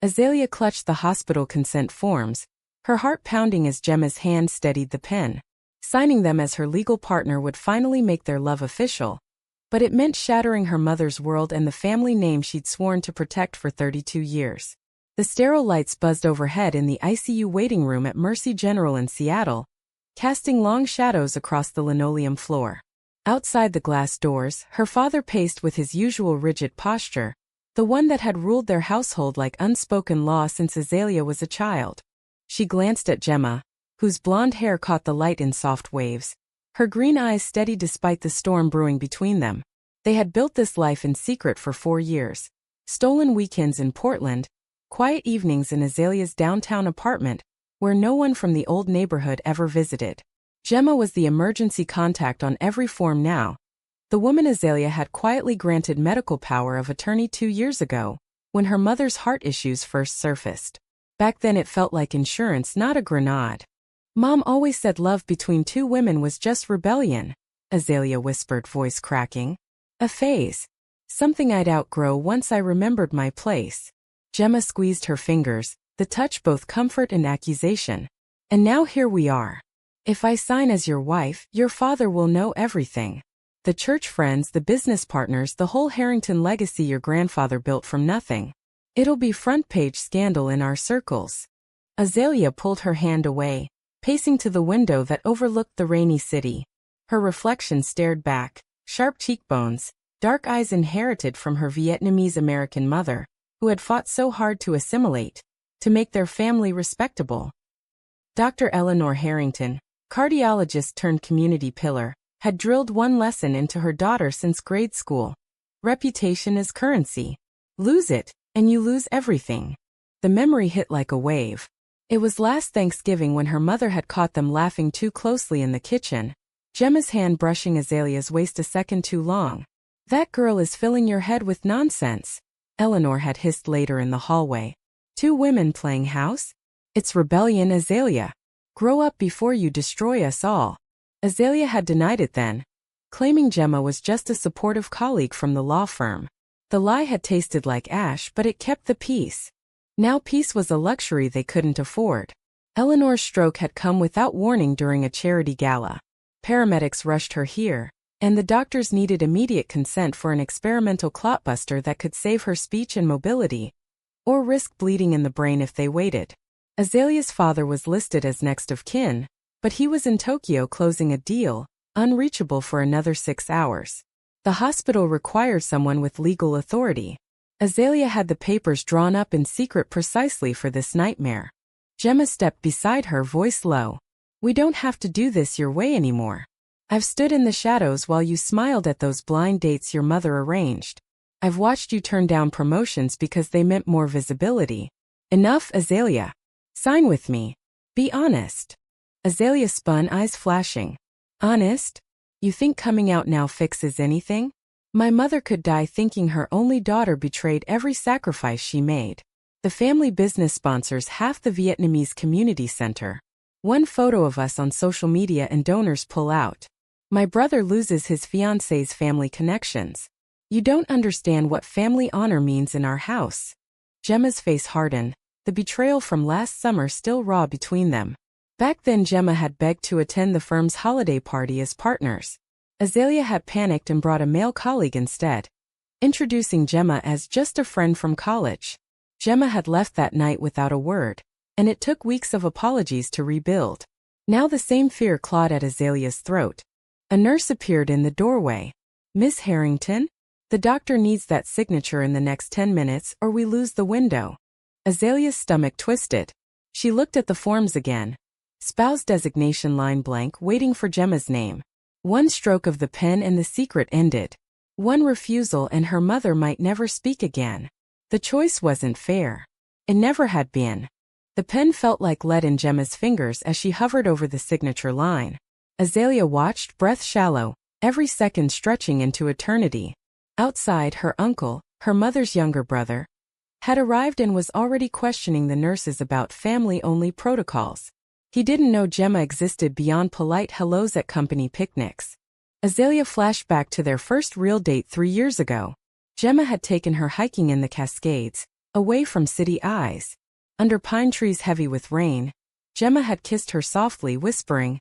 Azalea clutched the hospital consent forms, her heart pounding as Gemma's hand steadied the pen. Signing them as her legal partner would finally make their love official, but it meant shattering her mother's world and the family name she'd sworn to protect for 32 years. The sterile lights buzzed overhead in the ICU waiting room at Mercy General in Seattle, casting long shadows across the linoleum floor. Outside the glass doors, her father paced with his usual rigid posture, the one that had ruled their household like unspoken law since Azalea was a child. She glanced at Gemma, whose blonde hair caught the light in soft waves, her green eyes steady despite the storm brewing between them. They had built this life in secret for 4 years. Stolen weekends in Portland, quiet evenings in Azalea's downtown apartment, where no one from the old neighborhood ever visited. Gemma was the emergency contact on every form now. The woman Azalea had quietly granted medical power of attorney 2 years ago, when her mother's heart issues first surfaced. Back then it felt like insurance, not a grenade. Mom always said love between 2 women was just rebellion, Azalea whispered, voice cracking. A phase. Something I'd outgrow once I remembered my place. Gemma squeezed her fingers, the touch both comfort and accusation. And now here we are. If I sign as your wife, your father will know everything. The church friends, the business partners, the whole Harrington legacy your grandfather built from nothing. It'll be front-page scandal in our circles. Azalea pulled her hand away, pacing to the window that overlooked the rainy city. Her reflection stared back, sharp cheekbones, dark eyes inherited from her Vietnamese-American mother, who had fought so hard to assimilate, to make their family respectable. Dr. Eleanor Harrington, cardiologist turned community pillar, had drilled one lesson into her daughter since grade school. Reputation is currency. Lose it, and you lose everything. The memory hit like a wave. It was last Thanksgiving when her mother had caught them laughing too closely in the kitchen, Gemma's hand brushing Azalea's waist a second too long. That girl is filling your head with nonsense, Eleanor had hissed later in the hallway. 2 women playing house? It's rebellion, Azalea. Grow up before you destroy us all. Azalea had denied it then, claiming Gemma was just a supportive colleague from the law firm. The lie had tasted like ash, but it kept the peace. Now peace was a luxury they couldn't afford. Eleanor's stroke had come without warning during a charity gala. Paramedics rushed her here, and the doctors needed immediate consent for an experimental clotbuster that could save her speech and mobility, or risk bleeding in the brain if they waited. Azalea's father was listed as next of kin, but he was in Tokyo closing a deal, unreachable for another 6 hours. The hospital required someone with legal authority. Azalea had the papers drawn up in secret precisely for this nightmare. Gemma stepped beside her, voice low. We don't have to do this your way anymore. I've stood in the shadows while you smiled at those blind dates your mother arranged. I've watched you turn down promotions because they meant more visibility. Enough, Azalea. Sign with me. Be honest. Azalea spun, eyes flashing. Honest? You think coming out now fixes anything? My mother could die thinking her only daughter betrayed every sacrifice she made. The family business sponsors half the Vietnamese community center. One photo of us on social media and donors pull out. My brother loses his fiancée's family connections. You don't understand what family honor means in our house. Gemma's face hardened, the betrayal from last summer still raw between them. Back then Gemma had begged to attend the firm's holiday party as partners. Azalea had panicked and brought a male colleague instead, introducing Gemma as just a friend from college. Gemma had left that night without a word, and it took weeks of apologies to rebuild. Now the same fear clawed at Azalea's throat. A nurse appeared in the doorway. Miss Harrington? The doctor needs that signature in the next 10 minutes or we lose the window. Azalea's stomach twisted. She looked at the forms again. Spouse designation line blank, waiting for Gemma's name. One stroke of the pen and the secret ended. One refusal and her mother might never speak again. The choice wasn't fair. It never had been. The pen felt like lead in Gemma's fingers as she hovered over the signature line. Azalea watched, breath shallow, every second stretching into eternity. Outside, her uncle, her mother's younger brother, had arrived and was already questioning the nurses about family-only protocols. He didn't know Gemma existed beyond polite hellos at company picnics. Azalea flashed back to their first real date 3 years ago. Gemma had taken her hiking in the Cascades, Away from city eyes. Under pine trees heavy with rain, Gemma had kissed her softly, whispering,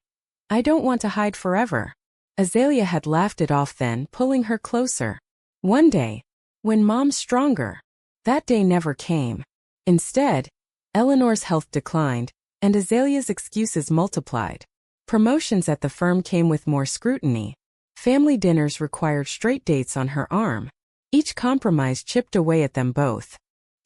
"I don't want to hide forever." Azalea had laughed it off then, pulling her closer. One day, when Mom's stronger. That day never came. Instead, Eleanor's health declined, and Azalea's excuses multiplied. Promotions at the firm came with more scrutiny. Family dinners required straight dates on her arm. Each compromise chipped away at them both.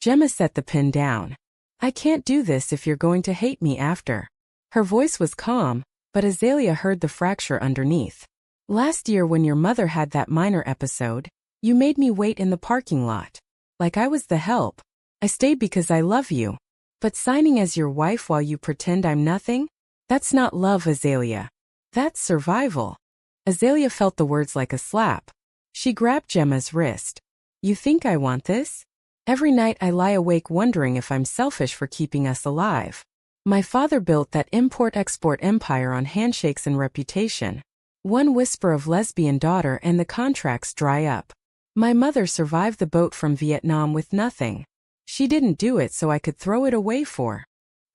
Gemma set the pen down. "I can't do this if you're going to hate me after." Her voice was calm, but Azalea heard the fracture underneath. "Last year when your mother had that minor episode, you made me wait in the parking lot. Like I was the help. I stayed because I love you. But signing as your wife while you pretend I'm nothing? That's not love, Azalea. That's survival." Azalea felt the words like a slap. She grabbed Gemma's wrist. "You think I want this? Every night I lie awake wondering if I'm selfish for keeping us alive. My father built that import-export empire on handshakes and reputation. One whisper of lesbian daughter and the contracts dry up. My mother survived the boat from Vietnam with nothing. She didn't do it so I could throw it away for."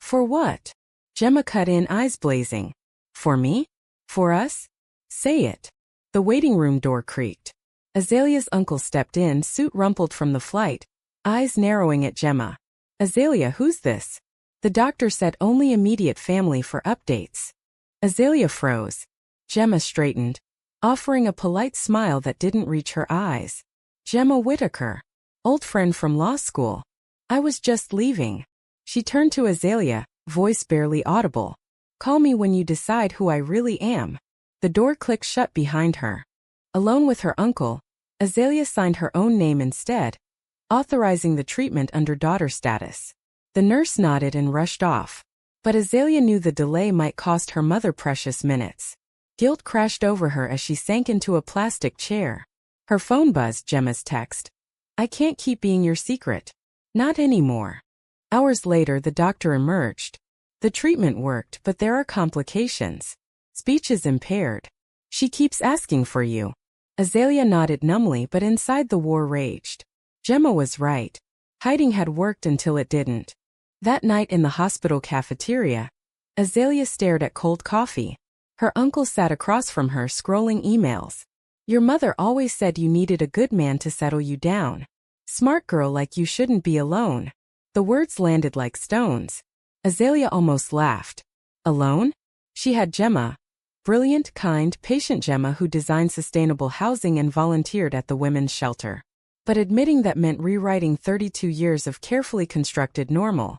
"For what?" Gemma cut in, eyes blazing. "For me? For us? Say it." The waiting room door creaked. Azalea's uncle stepped in, suit rumpled from the flight, eyes narrowing at Gemma. "Azalea, who's this?" The doctor said only immediate family for updates. Azalea froze. Gemma straightened, offering a polite smile that didn't reach her eyes. "Gemma Whitaker. Old friend from law school. I was just leaving." She turned to Azalea, voice barely audible. "Call me when you decide who I really am." The door clicked shut behind her. Alone with her uncle, Azalea signed her own name instead, authorizing the treatment under daughter status. The nurse nodded and rushed off. But Azalea knew the delay might cost her mother precious minutes. Guilt crashed over her as she sank into a plastic chair. Her phone buzzed, Gemma's text. "I can't keep being your secret. Not anymore." Hours later, the doctor emerged. "The treatment worked, but there are complications. Speech is impaired. She keeps asking for you." Azalea nodded numbly, but inside the war raged. Gemma was right. Hiding had worked until it didn't. That night in the hospital cafeteria, Azalea stared at cold coffee. Her uncle sat across from her, scrolling emails. "Your mother always said you needed a good man to settle you down. Smart girl like you shouldn't be alone." The words landed like stones. Azalea almost laughed. Alone? She had Gemma. Brilliant, kind, patient Gemma who designed sustainable housing and volunteered at the women's shelter. But admitting that meant rewriting 32 years of carefully constructed normal.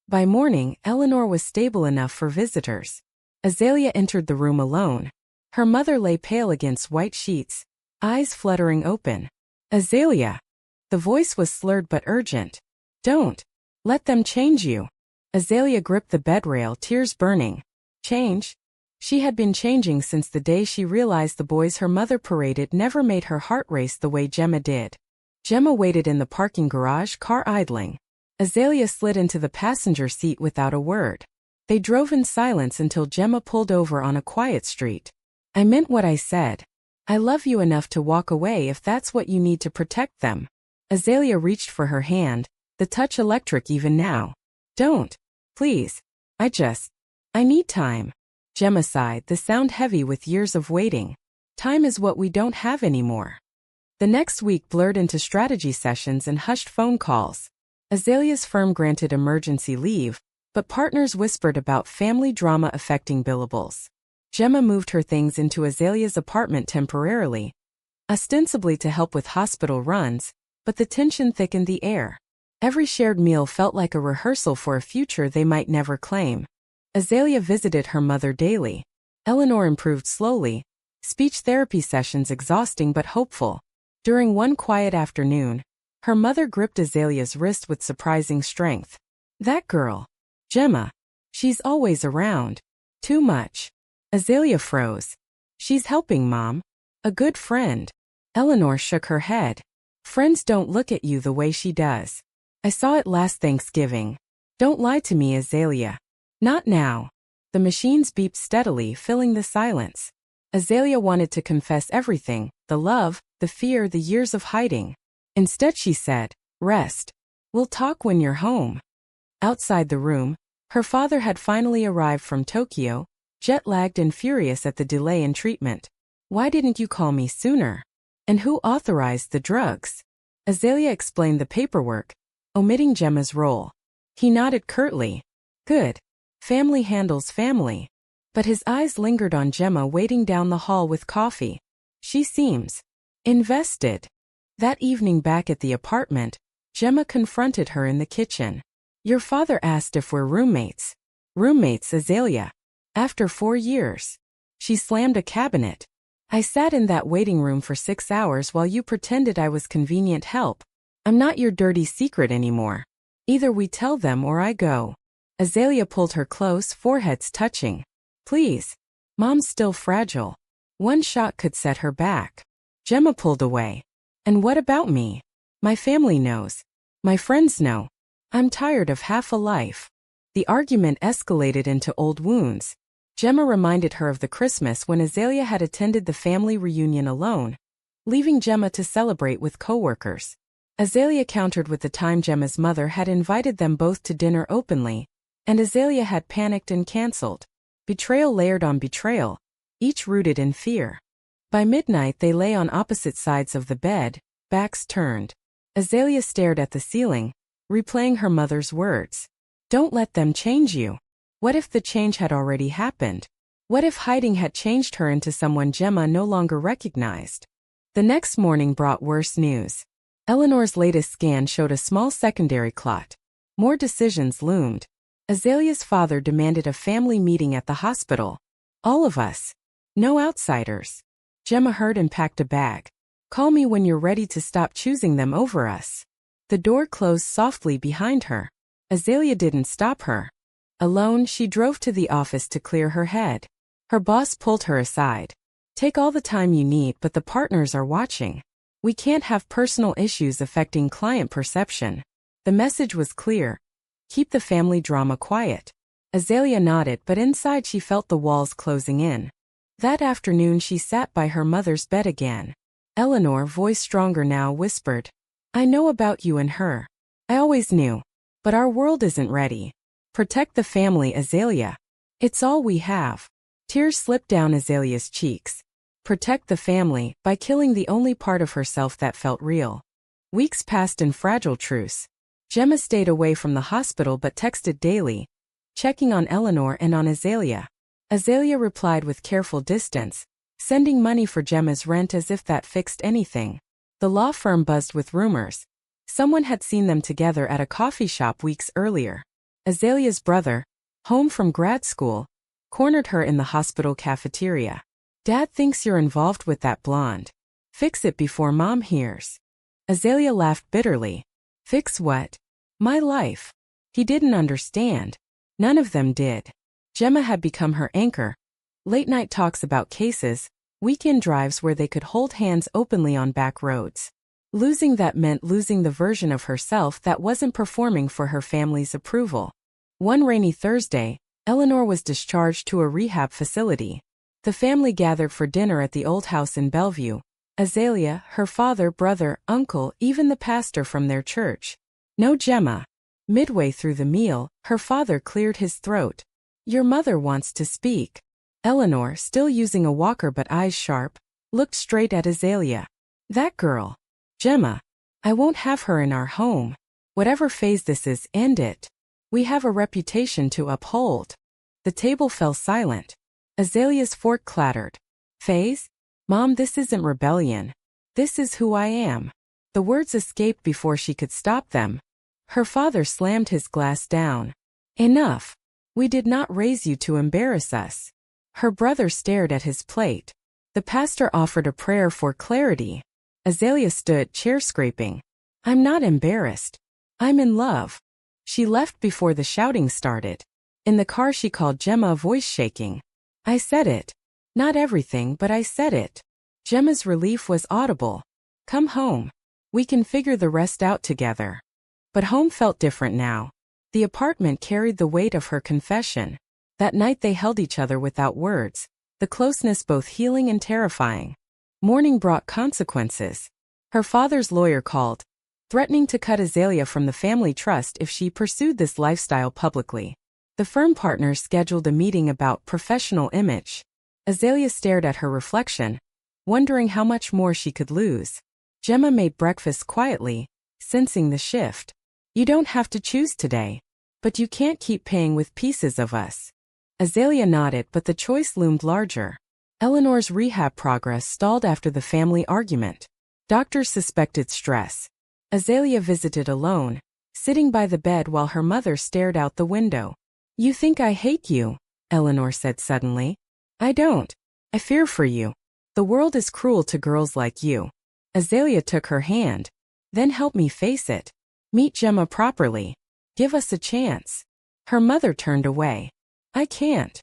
By morning, Eleanor was stable enough for visitors. Azalea entered the room alone. Her mother lay pale against white sheets, eyes fluttering open. "Azalea." The voice was slurred but urgent. "Don't. Let them change you." Azalea gripped the bedrail, tears burning. Change? She had been changing since the day she realized the boys her mother paraded never made her heart race the way Gemma did. Gemma waited in the parking garage, car idling. Azalea slid into the passenger seat without a word. They drove in silence until Gemma pulled over on a quiet street. "I meant what I said. I love you enough to walk away if that's what you need to protect them." Azalea reached for her hand, the touch electric even now. "Don't. Please. I need time." Gemma sighed, the sound heavy with years of waiting. Time is what we don't have anymore. The next week blurred into strategy sessions and hushed phone calls. Azalea's firm granted emergency leave, but partners whispered about family drama affecting billables. Gemma moved her things into Azalea's apartment temporarily, ostensibly to help with hospital runs, but the tension thickened the air. Every shared meal felt like a rehearsal for a future they might never claim. Azalea visited her mother daily. Eleanor improved slowly, speech therapy sessions exhausting but hopeful. During one quiet afternoon, her mother gripped Azalea's wrist with surprising strength. "That girl. Gemma. She's always around. Too much." Azalea froze. "She's helping, Mom. A good friend." Eleanor shook her head. "Friends don't look at you the way she does. I saw it last Thanksgiving. Don't lie to me, Azalea. Not now." The machines beeped steadily, filling the silence. Azalea wanted to confess everything, the love, the fear, the years of hiding. Instead she said, "Rest. We'll talk when you're home. Outside the room, her father had finally arrived from Tokyo, jet-lagged and furious at the delay in treatment. Why didn't you call me sooner? And who authorized the drugs? Azalea explained the paperwork, omitting Gemma's role. He nodded curtly. Good. Family handles family. But his eyes lingered on Gemma waiting down the hall with coffee. She seems invested. That evening back at the apartment, Gemma confronted her in the kitchen. Your father asked if we're roommates. Roommates, Azalea. After 4 years. She slammed a cabinet. I sat in that waiting room for 6 hours while you pretended I was convenient help. I'm not your dirty secret anymore. Either we tell them or I go. Azalea pulled her close, foreheads touching. Please. Mom's still fragile. One shock could set her back. Gemma pulled away. And what about me? My family knows. My friends know. I'm tired of half a life. The argument escalated into old wounds. Gemma reminded her of the Christmas when Azalea had attended the family reunion alone, leaving Gemma to celebrate with coworkers. Azalea countered with the time Gemma's mother had invited them both to dinner openly, and Azalea had panicked and canceled. Betrayal layered on betrayal, each rooted in fear. By midnight they lay on opposite sides of the bed, backs turned. Azalea stared at the ceiling, replaying her mother's words. Don't let them change you. What if the change had already happened? What if hiding had changed her into someone Gemma no longer recognized? The next morning brought worse news. Eleanor's latest scan showed a small secondary clot. More decisions loomed. Azalea's father demanded a family meeting at the hospital. All of us. No outsiders. Gemma heard and packed a bag. Call me when you're ready to stop choosing them over us. The door closed softly behind her. Azalea didn't stop her. Alone, she drove to the office to clear her head. Her boss pulled her aside. Take all the time you need, but the partners are watching. We can't have personal issues affecting client perception. The message was clear. Keep the family drama quiet. Azalea nodded, but inside she felt the walls closing in. That afternoon she sat by her mother's bed again. Eleanor, voice stronger now, whispered, I know about you and her. I always knew. But our world isn't ready. Protect the family, Azalea. It's all we have. Tears slipped down Azalea's cheeks. Protect the family by killing the only part of herself that felt real. Weeks passed in fragile truce. Gemma stayed away from the hospital but texted daily, checking on Eleanor and on Azalea. Azalea replied with careful distance, sending money for Gemma's rent as if that fixed anything. The law firm buzzed with rumors. Someone had seen them together at a coffee shop weeks earlier. Azalea's brother, home from grad school, cornered her in the hospital cafeteria. Dad thinks you're involved with that blonde. Fix it before Mom hears. Azalea laughed bitterly. Fix what? My life. He didn't understand. None of them did. Gemma had become her anchor. Late-night talks about cases, weekend drives where they could hold hands openly on back roads. Losing that meant losing the version of herself that wasn't performing for her family's approval. One rainy Thursday, Eleanor was discharged to a rehab facility. The family gathered for dinner at the old house in Bellevue. Azalea, her father, brother, uncle, even the pastor from their church. No Gemma. Midway through the meal, her father cleared his throat. Your mother wants to speak. Eleanor, still using a walker but eyes sharp, looked straight at Azalea. That girl. Gemma. I won't have her in our home. Whatever phase this is, end it. We have a reputation to uphold. The table fell silent. Azalea's fork clattered. Phase? Mom, this isn't rebellion. This is who I am. The words escaped before she could stop them. Her father slammed his glass down. Enough. We did not raise you to embarrass us. Her brother stared at his plate. The pastor offered a prayer for clarity. Azalea stood, chair scraping. I'm not embarrassed. I'm in love. She left before the shouting started. In the car she called Gemma, voice shaking. I said it. Not everything, but I said it. Gemma's relief was audible. Come home. We can figure the rest out together. But home felt different now. The apartment carried the weight of her confession. That night they held each other without words, the closeness both healing and terrifying. Morning brought consequences. Her father's lawyer called. threatening to cut Azalea from the family trust if she pursued this lifestyle publicly. The firm partners scheduled a meeting about professional image. Azalea stared at her reflection, wondering how much more she could lose. Gemma made breakfast quietly, sensing the shift. You don't have to choose today. But you can't keep paying with pieces of us. Azalea nodded, but the choice loomed larger. Eleanor's rehab progress stalled after the family argument. Doctors suspected stress. Azalea visited alone, sitting by the bed while her mother stared out the window. You think I hate you, Eleanor said suddenly. I don't. I fear for you. The world is cruel to girls like you. Azalea took her hand. Then help me face it. Meet Gemma properly. Give us a chance. Her mother turned away. I can't.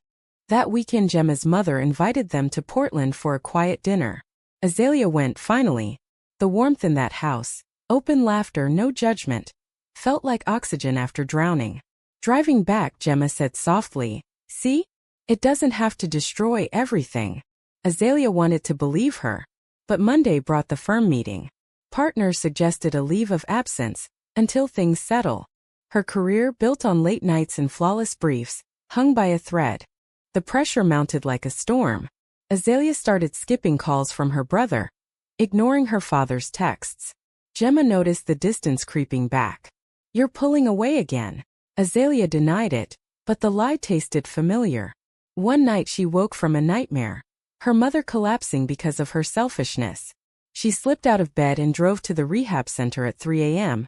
That weekend Gemma's mother invited them to Portland for a quiet dinner. Azalea went finally. The warmth in that house, open laughter, no judgment, felt like oxygen after drowning. Driving back, Gemma said softly, See? It doesn't have to destroy everything. Azalea wanted to believe her. But Monday brought the firm meeting. Partners suggested a leave of absence until things settle. Her career, built on late nights and flawless briefs, hung by a thread. The pressure mounted like a storm. Azalea started skipping calls from her brother, ignoring her father's texts. Gemma noticed the distance creeping back. You're pulling away again. Azalea denied it, but the lie tasted familiar. One night she woke from a nightmare, her mother collapsing because of her selfishness. She slipped out of bed and drove to the rehab center at 3 a.m.,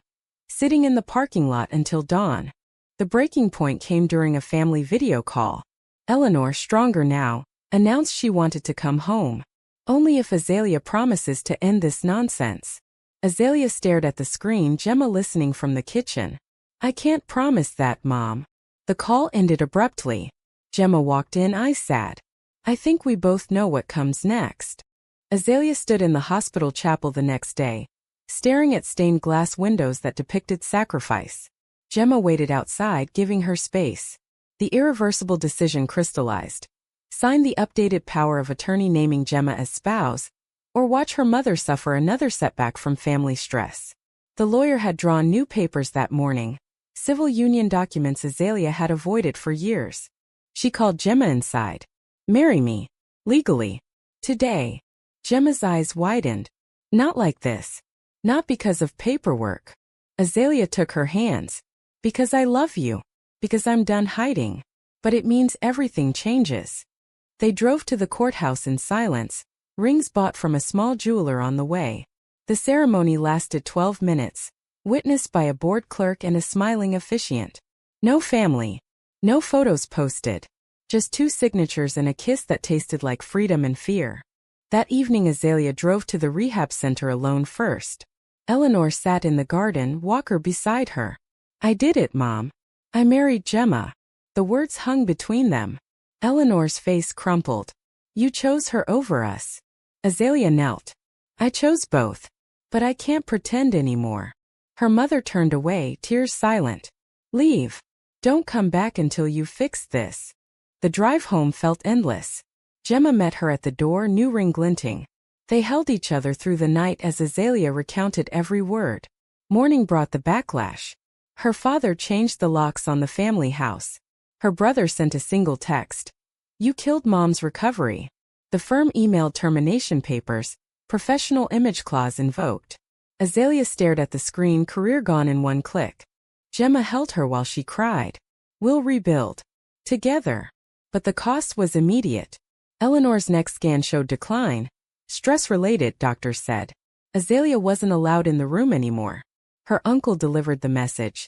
sitting in the parking lot until dawn. The breaking point came during a family video call. Eleanor, stronger now, announced she wanted to come home. Only if Azalea promises to end this nonsense. Azalea stared at the screen, Gemma listening from the kitchen. I can't promise that, Mom. The call ended abruptly. Gemma walked in, eyes sad. I think we both know what comes next. Azalea stood in the hospital chapel the next day, staring at stained glass windows that depicted sacrifice. Gemma waited outside, giving her space. The irreversible decision crystallized. Sign the updated power of attorney naming Gemma as spouse, or watch her mother suffer another setback from family stress. The lawyer had drawn new papers that morning, civil union documents Azalea had avoided for years. She called Gemma inside. Marry me. Legally. Today. Gemma's eyes widened. Not like this. Not because of paperwork. Azalea took her hands. Because I love you. Because I'm done hiding. But it means everything changes. They drove to the courthouse in silence, rings bought from a small jeweler on the way. The ceremony lasted 12 minutes, witnessed by a board clerk and a smiling officiant. No family. No photos posted. Just 2 signatures and a kiss that tasted like freedom and fear. That evening Azalea drove to the rehab center alone first. Eleanor sat in the garden, Walker beside her. I did it, Mom. I married Gemma. The words hung between them. Eleanor's face crumpled. You chose her over us. Azalea knelt. I chose both. But I can't pretend anymore. Her mother turned away, tears silent. Leave. Don't come back until you've fixed this. The drive home felt endless. Gemma met her at the door, new ring glinting. They held each other through the night as Azalea recounted every word. Morning brought the backlash. Her father changed the locks on the family house. Her brother sent a single text. You killed Mom's recovery. The firm emailed termination papers, professional image clause invoked. Azalea stared at the screen, career gone in one click. Gemma held her while she cried. We'll rebuild. Together. But the cost was immediate. Eleanor's next scan showed decline. Stress-related, doctors said. Azalea wasn't allowed in the room anymore. Her uncle delivered the message.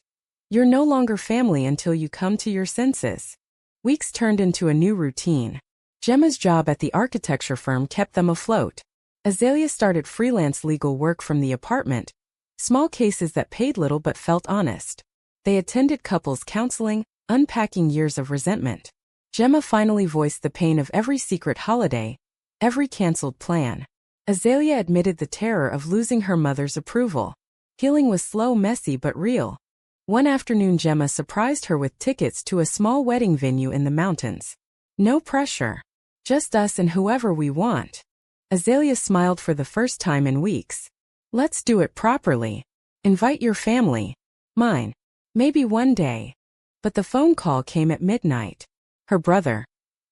You're no longer family until you come to your senses. Weeks turned into a new routine. Gemma's job at the architecture firm kept them afloat. Azalea started freelance legal work from the apartment, small cases that paid little but felt honest. They attended couples counseling, unpacking years of resentment. Gemma finally voiced the pain of every secret holiday, every canceled plan. Azalea admitted the terror of losing her mother's approval. Healing was slow, messy, but real. One afternoon Gemma surprised her with tickets to a small wedding venue in the mountains. No pressure. Just us and whoever we want. Azalea smiled for the first time in weeks. Let's do it properly. Invite your family. Mine. Maybe one day. But the phone call came at midnight. Her brother.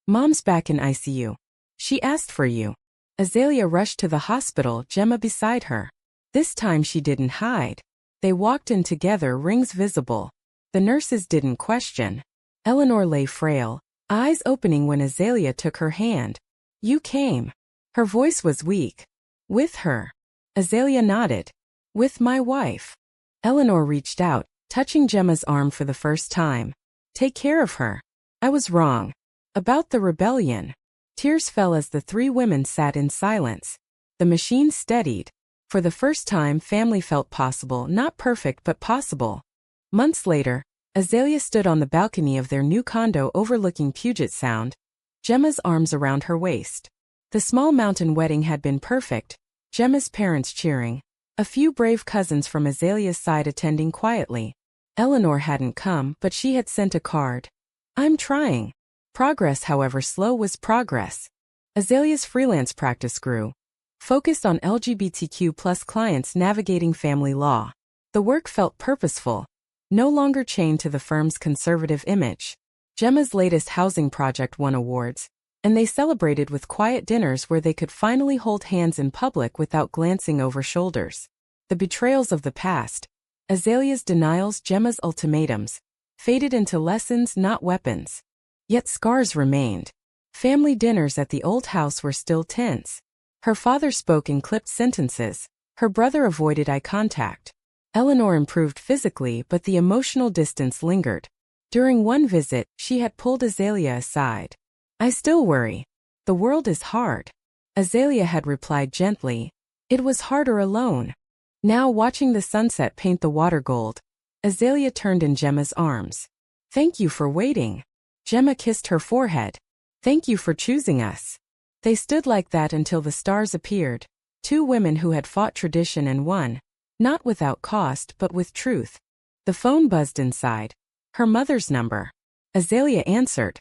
Mom's back in ICU. She asked for you. Azalea rushed to the hospital, Gemma beside her. This time she didn't hide. They walked in together, rings visible. The nurses didn't question. Eleanor lay frail, eyes opening when Azalea took her hand. You came. Her voice was weak. With her. Azalea nodded. With my wife. Eleanor reached out, touching Gemma's arm for the first time. Take care of her. I was wrong. About the rebellion. Tears fell as the three women sat in silence. The machine steadied. For the first time, family felt possible, not perfect but possible. Months later, Azalea stood on the balcony of their new condo overlooking Puget Sound, Gemma's arms around her waist. The small mountain wedding had been perfect, Gemma's parents cheering, a few brave cousins from Azalea's side attending quietly. Eleanor hadn't come, but she had sent a card. I'm trying. Progress, however slow, was progress. Azalea's freelance practice grew, focused on LGBTQ+ clients navigating family law. The work felt purposeful, no longer chained to the firm's conservative image. Gemma's latest housing project won awards, and they celebrated with quiet dinners where they could finally hold hands in public without glancing over shoulders. The betrayals of the past, Azalea's denials, Gemma's ultimatums, faded into lessons, not weapons. Yet scars remained. Family dinners at the old house were still tense. Her father spoke in clipped sentences. Her brother avoided eye contact. Eleanor improved physically, but the emotional distance lingered. During one visit, she had pulled Azalea aside. I still worry. The world is hard. Azalea had replied gently. It was harder alone. Now, watching the sunset paint the water gold, Azalea turned in Gemma's arms. Thank you for waiting. Gemma kissed her forehead. Thank you for choosing us. They stood like that until the stars appeared. Two women who had fought tradition and won. Not without cost, but with truth. The phone buzzed inside. Her mother's number. Azalea answered.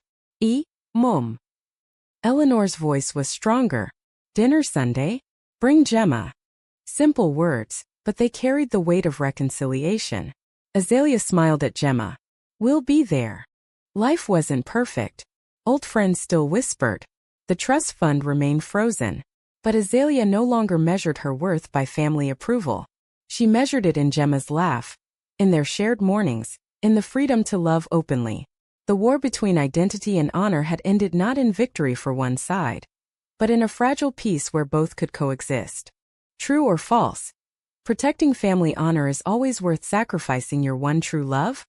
Mom. Eleanor's voice was stronger. Dinner Sunday? Bring Gemma. Simple words, but they carried the weight of reconciliation. Azalea smiled at Gemma. We'll be there. Life wasn't perfect. Old friends still whispered. The trust fund remained frozen. But Azalea no longer measured her worth by family approval. She measured it in Gemma's laugh, in their shared mornings, in the freedom to love openly. The war between identity and honor had ended not in victory for one side, but in a fragile peace where both could coexist. True or false? Protecting family honor is always worth sacrificing your one true love?